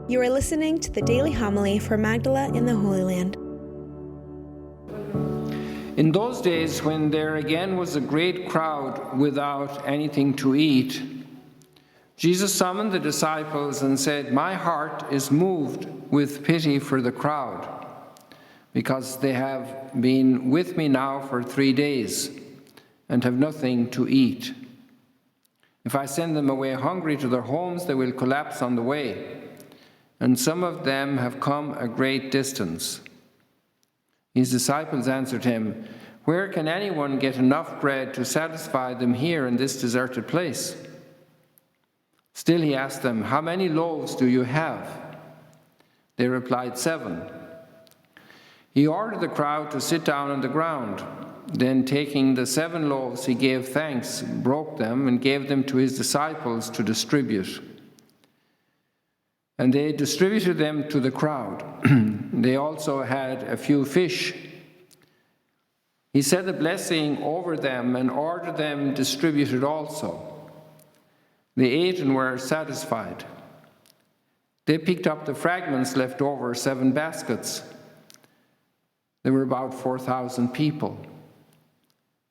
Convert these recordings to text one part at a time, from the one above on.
You are listening to the daily homily for Magdala in the Holy Land. In those days, when there again was a great crowd without anything to eat, Jesus summoned the disciples and said, "My heart is moved with pity for the crowd, because they have been with me now for 3 days and have nothing to eat. If I send them away hungry to their homes, they will collapse on the way. And some of them have come a great distance." His disciples answered him, "Where can anyone get enough bread to satisfy them here in this deserted place?" Still he asked them, "How many loaves do you have?" They replied, 7. He ordered the crowd to sit down on the ground. Then, taking the 7 loaves, he gave thanks, broke them, and gave them to his disciples to distribute. And they distributed them to the crowd. They also had a few fish. He said a blessing over them and ordered them distributed also. They ate and were satisfied. They picked up the fragments left over, 7 baskets. There were about 4,000 people.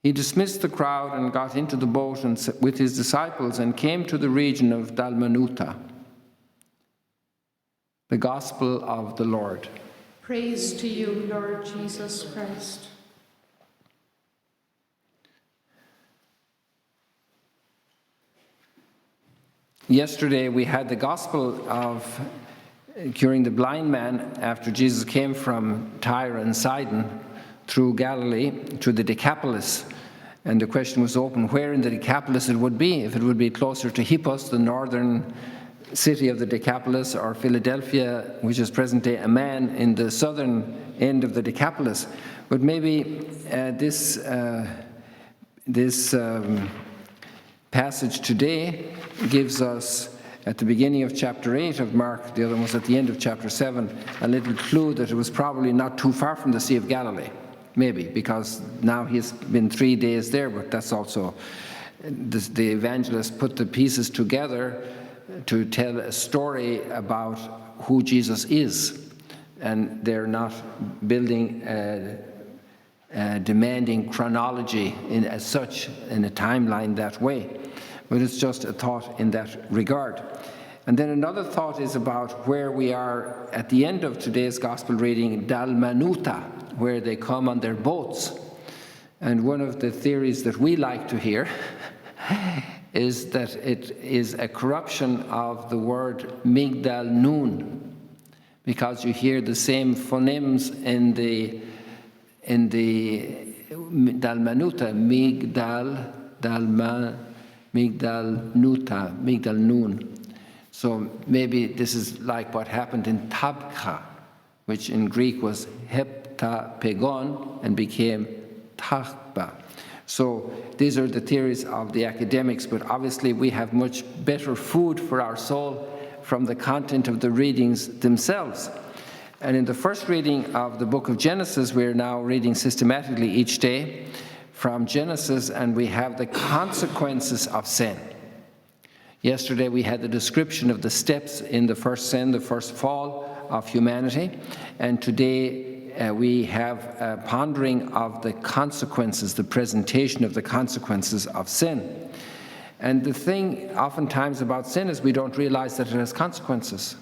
He dismissed the crowd and got into the boat with his disciples and came to the region of Dalmanutha. The Gospel of the Lord. Praise to you, Lord Jesus Christ. Yesterday we had the Gospel of curing the blind man after Jesus came from Tyre and Sidon through Galilee to the Decapolis. And the question was open where in the Decapolis it would be, if it would be closer to Hippos, the northern city of the Decapolis, or Philadelphia, which is present-day Amman, in the southern end of the Decapolis. But maybe this passage today gives us, at the beginning of chapter 8 of Mark, the other one was at the end of chapter 7, a little clue that it was probably not too far from the Sea of Galilee. Maybe, because now he's been 3 days there, but that's also, the evangelist put the pieces together to tell a story about who Jesus is. And they're not building a demanding chronology as such in a timeline that way. But it's just a thought in that regard. And then another thought is about where we are at the end of today's gospel reading, Dalmanutha, where they come on their boats. And one of the theories that we like to hear is that it is a corruption of the word Migdal Nun, because you hear the same phonemes in the Dalmanutha, Migdal, Migdal Nuta, Migdal Nun. So maybe this is like what happened in Tabcha, which in Greek was heptapegon and became Tachba. So these are the theories of the academics, but obviously we have much better food for our soul from the content of the readings themselves. And in the first reading of the book of Genesis, we're now reading systematically each day from Genesis, and we have the consequences of sin. Yesterday we had the description of the steps in the first sin, the first fall of humanity, and today we have a pondering of the consequences, the presentation of the consequences of sin. And the thing oftentimes about sin is we don't realize that it has consequences.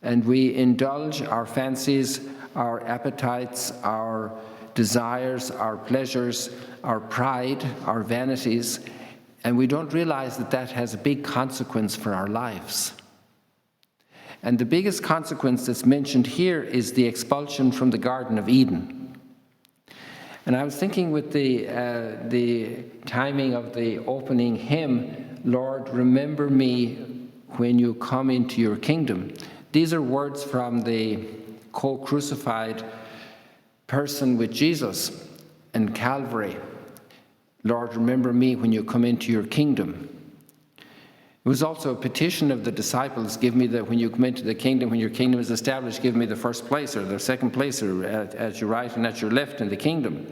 And we indulge our fancies, our appetites, our desires, our pleasures, our pride, our vanities, and we don't realize that that has a big consequence for our lives. And the biggest consequence that's mentioned here is the expulsion from the Garden of Eden. And I was thinking with the timing of the opening hymn, "Lord, remember me when you come into your kingdom." These are words from the co-crucified person with Jesus in Calvary. "Lord, remember me when you come into your kingdom." It was also a petition of the disciples, "Give me when you come into the kingdom, when your kingdom is established, give me the first place or the second place, or at your right and at your left in the kingdom."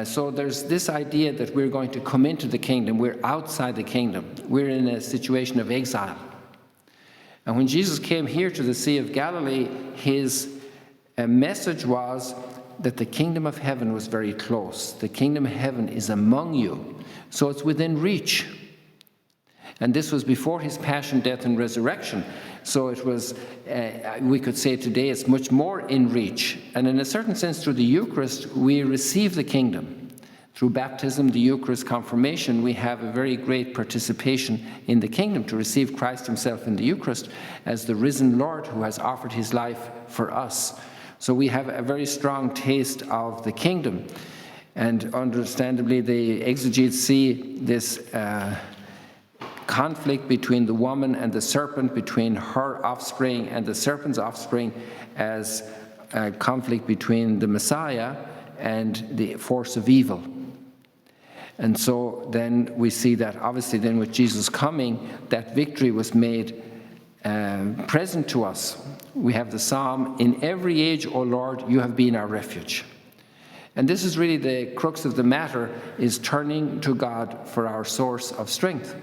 So there's this idea that we're going to come into the kingdom. We're outside the kingdom. We're in a situation of exile. And when Jesus came here to the Sea of Galilee, his message was that the kingdom of heaven was very close. The kingdom of heaven is among you. So it's within reach. And this was before his passion, death, and resurrection. So it was, we could say today, it's much more in reach. And in a certain sense, through the Eucharist, we receive the kingdom. Through baptism, the Eucharist, confirmation, we have a very great participation in the kingdom to receive Christ himself in the Eucharist as the risen Lord who has offered his life for us. So we have a very strong taste of the kingdom. And understandably, the exegetes see this conflict between the woman and the serpent, between her offspring and the serpent's offspring, as a conflict between the Messiah and the force of evil. And so then we see that obviously then with Jesus coming, that victory was made present to us. We have the psalm, "In every age, O Lord, you have been our refuge." And this is really the crux of the matter, is turning to God for our source of strength.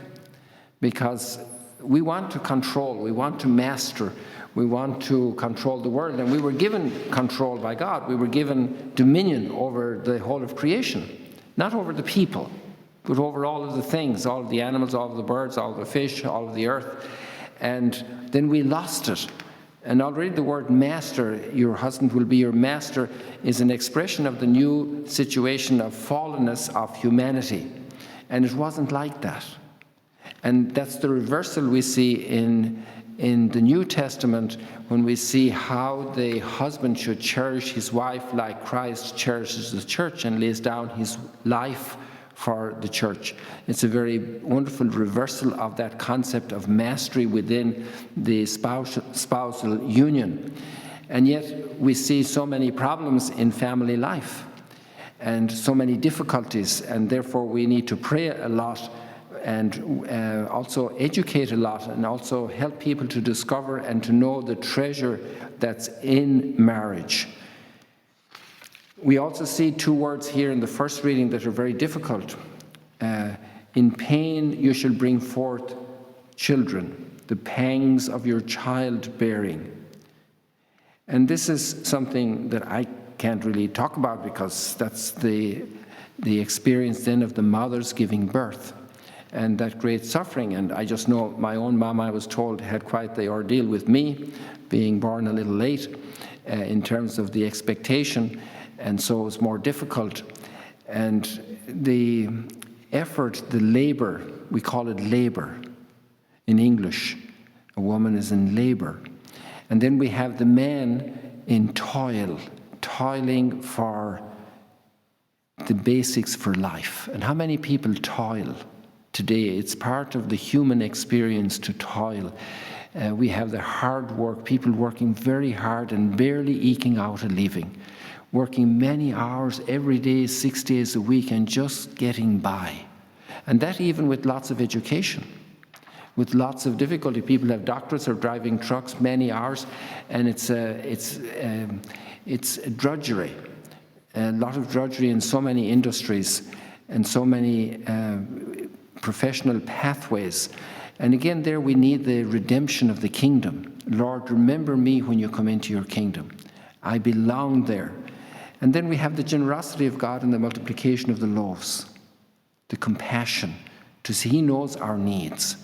Because we want to control, we want to master, we want to control the world. And we were given control by God. We were given dominion over the whole of creation. Not over the people, but over all of the things, all of the animals, all of the birds, all of the fish, all of the earth. And then we lost it. And already the word master, your husband will be your master, is an expression of the new situation of fallenness of humanity. And it wasn't like that. And that's the reversal we see in the New Testament, when we see how the husband should cherish his wife like Christ cherishes the church and lays down his life for the church. It's a very wonderful reversal of that concept of mastery within the spousal union. And yet we see so many problems in family life and so many difficulties, and therefore we need to pray a lot and also educate a lot, and also help people to discover and to know the treasure that's in marriage. We also see two words here in the first reading that are very difficult. In pain you shall bring forth children, the pangs of your childbearing. And this is something that I can't really talk about, because that's the experience then of the mothers giving birth. And that great suffering. And I just know my own mom, I was told, had quite the ordeal with me, being born a little late in terms of the expectation, and so it was more difficult. And the effort, the labor, we call it labor in English. A woman is in labor. And then we have the man in toil, toiling for the basics for life. And how many people toil today? It's part of the human experience to toil. We have the hard work, people working very hard and barely eking out a living, working many hours every day, 6 days a week, and just getting by. And that even with lots of education, with lots of difficulty. People have doctorates or driving trucks many hours, and it's drudgery, a lot of drudgery in so many industries and so many professional pathways. And again, there we need the redemption of the kingdom. Lord, remember me when you come into your kingdom. I belong there. And then we have the generosity of God and the multiplication of the loaves, the compassion, to see he knows our needs.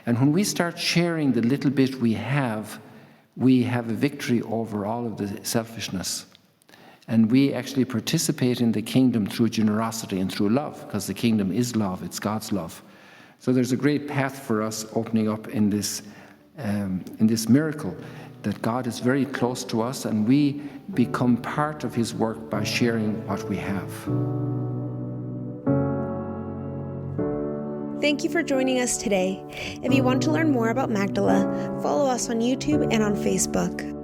And when we start sharing the little bit we have a victory over all of the selfishness. And we actually participate in the kingdom through generosity and through love, because the kingdom is love, it's God's love. So there's a great path for us opening up in this miracle, that God is very close to us, and we become part of his work by sharing what we have. Thank you for joining us today. If you want to learn more about Magdala, follow us on YouTube and on Facebook.